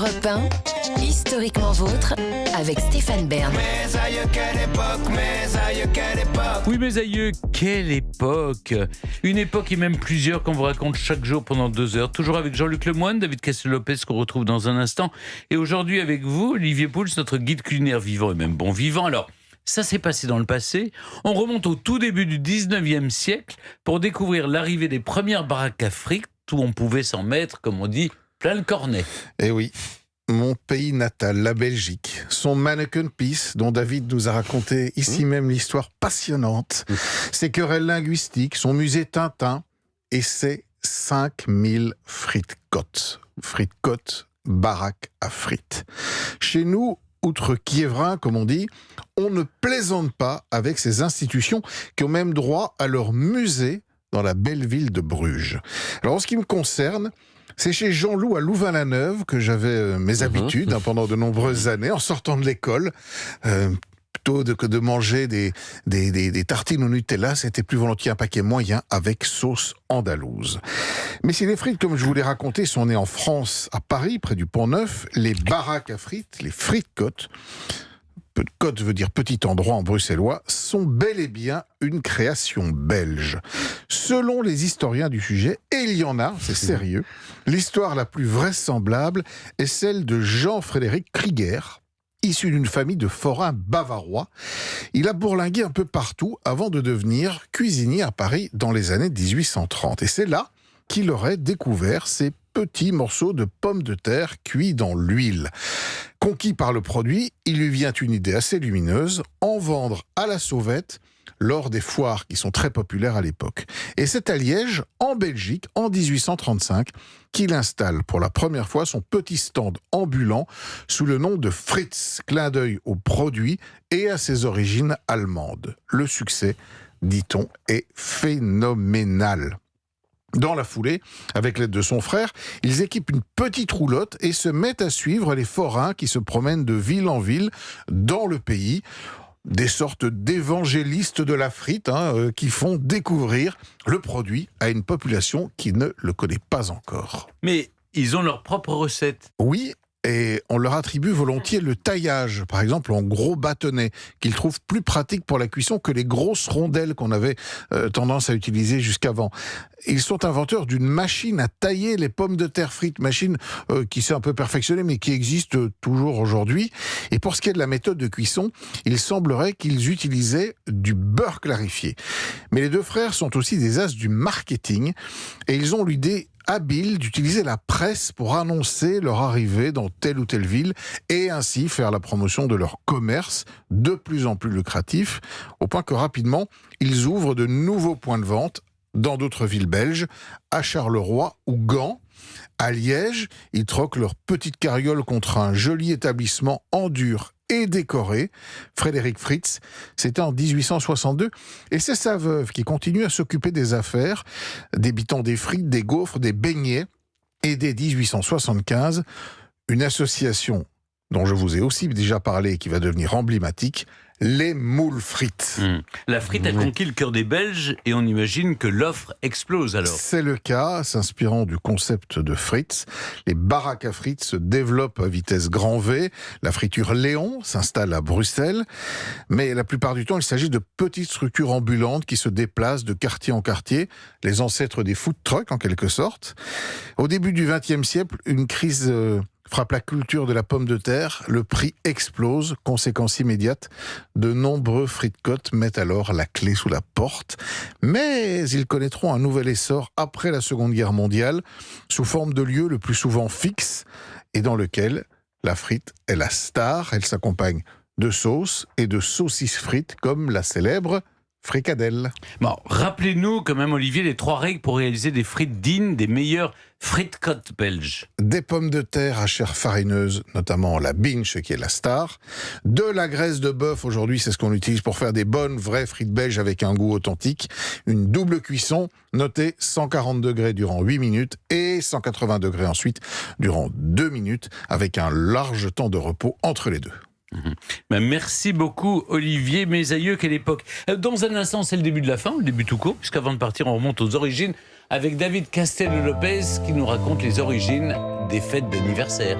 Europe 1, historiquement vôtre, avec Stéphane Bern. Mes aïeux, quelle époque, mes aïeux, quelle époque. Oui, mes aïeux, quelle époque! Une époque et même plusieurs qu'on vous raconte chaque jour pendant 2 heures. Toujours avec Jean-Luc Lemoyne, David Castel-Lopez qu'on retrouve dans un instant. Et aujourd'hui avec vous, Olivier Pouls, notre guide culinaire vivant et même bon vivant. Alors, ça s'est passé dans le passé. On remonte au tout début du 19e siècle pour découvrir l'arrivée des premières baraques à frites où on pouvait s'en mettre, comme on dit, plein le cornet. Eh oui, mon pays natal, la Belgique, son mannequin piece dont David nous a raconté ici même l'histoire passionnante, ses querelles linguistiques, son musée Tintin et ses 5000 frites-côtes. Frites-côtes, baraques à frites. Chez nous, outre Kievrin, comme on dit, on ne plaisante pas avec ces institutions qui ont même droit à leur musée dans la belle ville de Bruges. Alors en ce qui me concerne, c'est chez Jean-Loup à Louvain-la-Neuve que j'avais mes habitudes pendant de nombreuses années, en sortant de l'école. Plutôt que de manger des tartines au Nutella, c'était plus volontiers un paquet moyen avec sauce andalouse. Mais si les frites, comme je vous l'ai raconté, sont nées en France, à Paris, près du Pont-Neuf, les baraques à frites, les frites-côtes, côte veut dire petit endroit en bruxellois, sont bel et bien une création belge. Selon les historiens du sujet, et il y en a, c'est sérieux, l'histoire la plus vraisemblable est celle de Jean-Frédéric Krieger, issu d'une famille de forains bavarois. Il a bourlingué un peu partout avant de devenir cuisinier à Paris dans les années 1830. Et c'est là qu'il aurait découvert ces petits morceaux de pommes de terre cuits dans l'huile. Conquis par le produit, il lui vient une idée assez lumineuse, en vendre à la sauvette lors des foires qui sont très populaires à l'époque. Et c'est à Liège, en Belgique, en 1835, qu'il installe pour la première fois son petit stand ambulant sous le nom de Fritz, clin d'œil au produit et à ses origines allemandes. Le succès, dit-on, est phénoménal. Dans la foulée, avec l'aide de son frère, ils équipent une petite roulotte et se mettent à suivre les forains qui se promènent de ville en ville dans le pays. Des sortes d'évangélistes de la frite qui font découvrir le produit à une population qui ne le connaît pas encore. Mais ils ont leur propre recette. Oui, et on leur attribue volontiers le taillage, par exemple en gros bâtonnets, qu'ils trouvent plus pratique pour la cuisson que les grosses rondelles qu'on avait tendance à utiliser jusqu'avant. Ils sont inventeurs d'une machine à tailler les pommes de terre frites, machine qui s'est un peu perfectionnée mais qui existe toujours aujourd'hui. Et pour ce qui est de la méthode de cuisson, il semblerait qu'ils utilisaient du beurre clarifié. Mais les deux frères sont aussi des as du marketing et ils ont l'idée habile d'utiliser la presse pour annoncer leur arrivée dans telle ou telle ville et ainsi faire la promotion de leur commerce de plus en plus lucratif, au point que rapidement, ils ouvrent de nouveaux points de vente dans d'autres villes belges, à Charleroi ou Gand. À Liège, ils troquent leur petite carriole contre un joli établissement en dur et décoré, Frédéric Fritz. C'était en 1862. Et c'est sa veuve qui continue à s'occuper des affaires, débitant des frites, des gaufres, des beignets. Et dès 1875, une association dont je vous ai aussi déjà parlé et qui va devenir emblématique, les moules frites. La frite a conquis le cœur des Belges et on imagine que l'offre explose alors. C'est le cas, s'inspirant du concept de Fritz. Les baraques à frites se développent à vitesse grand V. La friture Léon s'installe à Bruxelles. Mais la plupart du temps, il s'agit de petites structures ambulantes qui se déplacent de quartier en quartier, les ancêtres des food trucks en quelque sorte. Au début du XXe siècle, une crise frappe la culture de la pomme de terre, le prix explose, conséquence immédiate, de nombreux frites-côtes mettent alors la clé sous la porte, mais ils connaîtront un nouvel essor après la Seconde Guerre mondiale, sous forme de lieu le plus souvent fixe, et dans lequel la frite est la star, elle s'accompagne de sauces et de saucisses frites comme la célèbre fricadelle. Bon, rappelez-nous quand même, Olivier, les 3 règles pour réaliser des frites dignes des meilleurs frites-côtes belges. Des pommes de terre à chair farineuse, notamment la binge qui est la star. De la graisse de bœuf, aujourd'hui c'est ce qu'on utilise pour faire des bonnes vraies frites belges avec un goût authentique. Une double cuisson, notée 140 degrés durant 8 minutes et 180 degrés ensuite durant 2 minutes avec un large temps de repos entre les deux. Ben merci beaucoup Olivier, mes aïeux, quelle époque. Dans un instant, c'est le début de la fin, le début tout court, puisqu'avant de partir, on remonte aux origines avec David Castel-Lopez qui nous raconte les origines des fêtes d'anniversaire.